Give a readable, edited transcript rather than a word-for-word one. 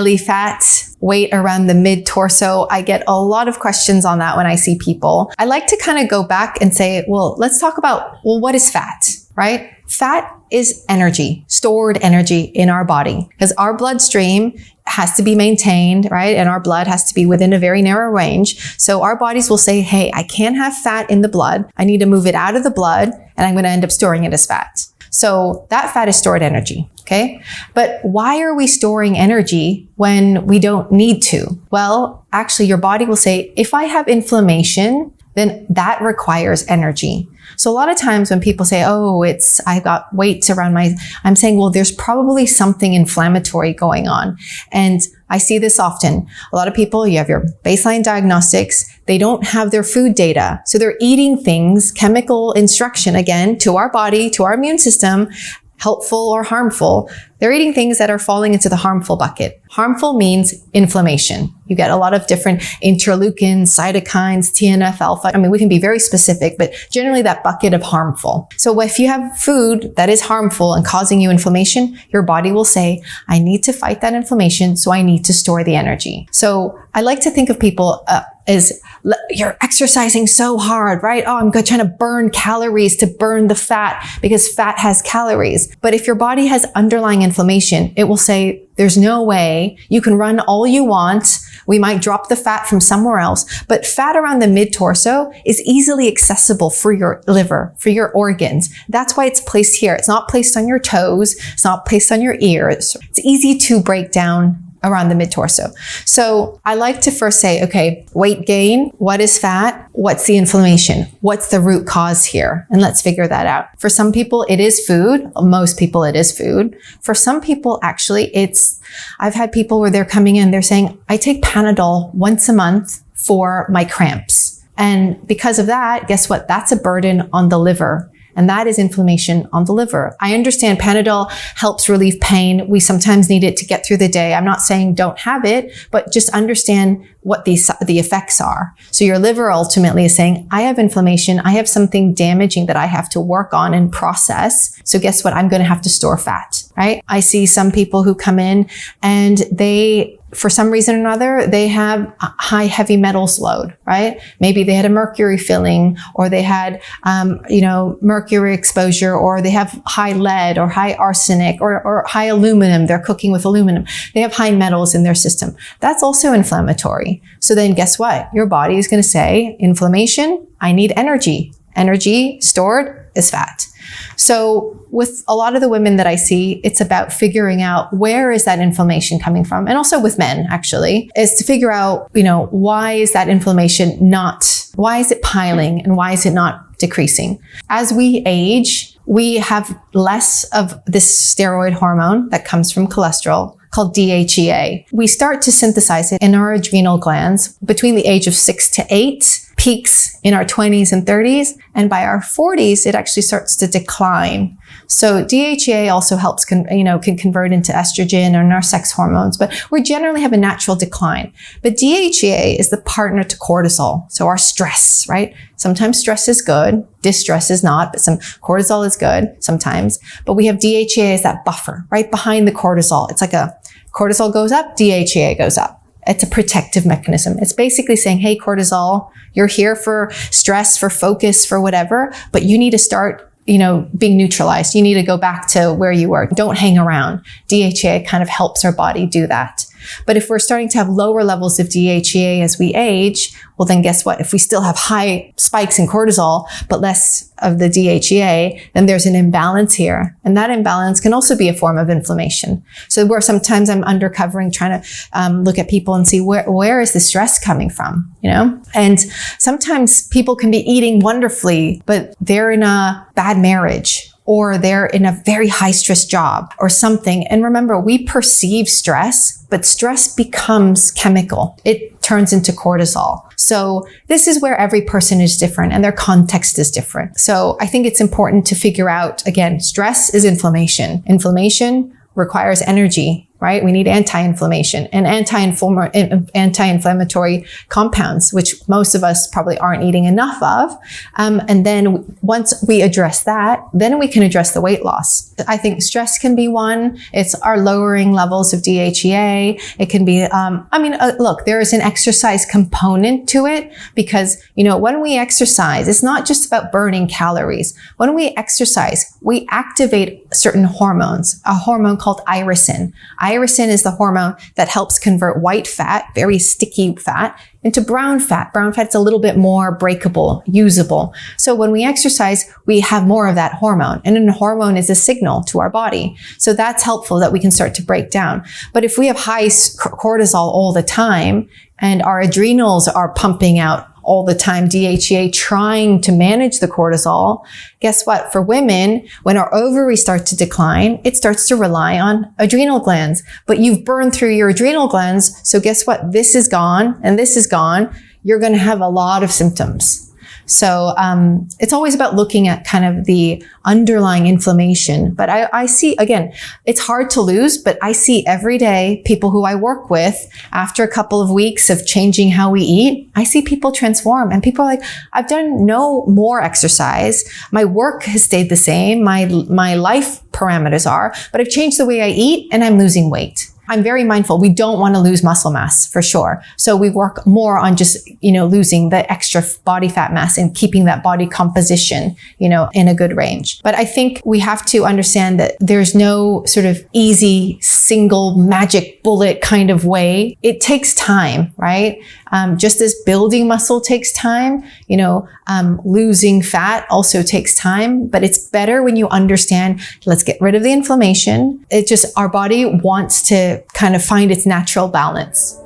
belly fat, weight around the mid-torso. I get a lot of questions on that when I see people. I like to kind of go back and say, well, let's talk about, well, what is fat, right? Fat is energy, stored energy in our body, because our bloodstream has to be maintained, right? And our blood has to be within a very narrow range. So our bodies will say, hey, I can't have fat in the blood. I need to move it out of the blood, and I'm going to end up storing it as fat. So that fat is stored energy, okay? But why are we storing energy when we don't need to? Well, actually, your body will say, if I have inflammation, then that requires energy. So a lot of times when people say, oh, I've got weights around I'm saying, well, there's probably something inflammatory going on. And I see this often. A lot of people, you have your baseline diagnostics, they don't have their food data. So they're eating things, chemical instruction, again, to our body, to our immune system, helpful or harmful. They're eating things that are falling into the harmful bucket. Harmful means inflammation. You get a lot of different interleukins, cytokines, TNF alpha. I mean, we can be very specific, but generally that bucket of harmful. So if you have food that is harmful and causing you inflammation, your body will say, I need to fight that inflammation, so I need to store the energy. So I like to think of people as you're exercising so hard, right? Oh, I'm trying to burn calories to burn the fat because fat has calories. But if your body has underlying inflammation, it will say, there's no way. You can run all you want. We might drop the fat from somewhere else, but fat around the mid-torso is easily accessible for your liver, for your organs. That's why it's placed here. It's not placed on your toes. It's not placed on your ears. It's easy to break down around the mid-torso. So I like to first say, okay, weight gain, what is fat? What's the inflammation? What's the root cause here? And let's figure that out. For some people, it is food. Most people, it is food. For some people, actually, I've had people where they're coming in, they're saying, I take Panadol once a month for my cramps. And because of that, guess what? That's a burden on the liver. And that is inflammation on the liver. I understand Panadol helps relieve pain. We sometimes need it to get through the day. I'm not saying don't have it, but just understand what the effects are. So your liver ultimately is saying, I have inflammation. I have something damaging that I have to work on and process. So guess what? I'm going to have to store fat, right? I see some people who come in and for some reason or another, they have a high heavy metals load, right? Maybe they had a mercury filling, or they had, mercury exposure, or they have high lead or high arsenic or high aluminum. They're cooking with aluminum. They have high metals in their system. That's also inflammatory. So then guess what? Your body is going to say, inflammation, I need energy. Energy stored is fat. So with a lot of the women that I see, it's about figuring out where is that inflammation coming from. And also with men, actually, is to figure out, why is that inflammation why is it piling and why is it not decreasing? As we age, we have less of this steroid hormone that comes from cholesterol called DHEA. We start to synthesize it in our adrenal glands between the age of 6 to 8, peaks in our 20s and 30s, and by our 40s, it actually starts to decline. So DHEA also helps, can convert into estrogen and our sex hormones, but we generally have a natural decline. But DHEA is the partner to cortisol, so our stress, right? Sometimes stress is good, distress is not, but some cortisol is good sometimes. But we have DHEA as that buffer right behind the cortisol. It's like cortisol goes up, DHEA goes up. It's a protective mechanism. It's basically saying, hey, cortisol, you're here for stress, for focus, for whatever, but you need to start, being neutralized. You need to go back to where you were. Don't hang around. DHEA kind of helps our body do that. But if we're starting to have lower levels of DHEA as we age, well, then guess what? If we still have high spikes in cortisol, but less of the DHEA, then there's an imbalance here. And that imbalance can also be a form of inflammation. So where sometimes I'm undercovering, trying to look at people and see where is the stress coming from, And sometimes people can be eating wonderfully, but they're in a bad marriage, or they're in a very high stress job or something. And remember, we perceive stress, but stress becomes chemical. It turns into cortisol. So this is where every person is different and their context is different. So I think it's important to figure out, again, stress is inflammation. Inflammation requires energy, right? We need anti-inflammation and anti-inflammatory compounds, which most of us probably aren't eating enough of. And then once we address that, then we can address the weight loss. I think stress can be one. It's our lowering levels of DHEA. It can be, look, there is an exercise component to it because, when we exercise, it's not just about burning calories. When we exercise, we activate certain hormones, a hormone called irisin. Irisin is the hormone that helps convert white fat, very sticky fat, into brown fat. Brown fat's a little bit more breakable, usable. So when we exercise, we have more of that hormone. And a hormone is a signal to our body. So that's helpful that we can start to break down. But if we have high cortisol all the time and our adrenals are pumping out all the time DHEA trying to manage the cortisol, guess what? For women, when our ovaries start to decline, it starts to rely on adrenal glands. But you've burned through your adrenal glands. So guess what? This is gone and this is gone. You're going to have a lot of symptoms. So it's always about looking at kind of the underlying inflammation. But I see, again, it's hard to lose, but I see every day people who I work with, after a couple of weeks of changing how we eat, I see people transform. And people are like, I've done no more exercise. My work has stayed the same. My life parameters are, but I've changed the way I eat and I'm losing weight. I'm very mindful. We don't want to lose muscle mass for sure. So we work more on just, losing the extra body fat mass and keeping that body composition, in a good range. But I think we have to understand that there's no sort of easy, single magic bullet kind of way. It takes time, right? Just as building muscle takes time, losing fat also takes time, but it's better when you understand, let's get rid of the inflammation. Our body wants to kind of find its natural balance.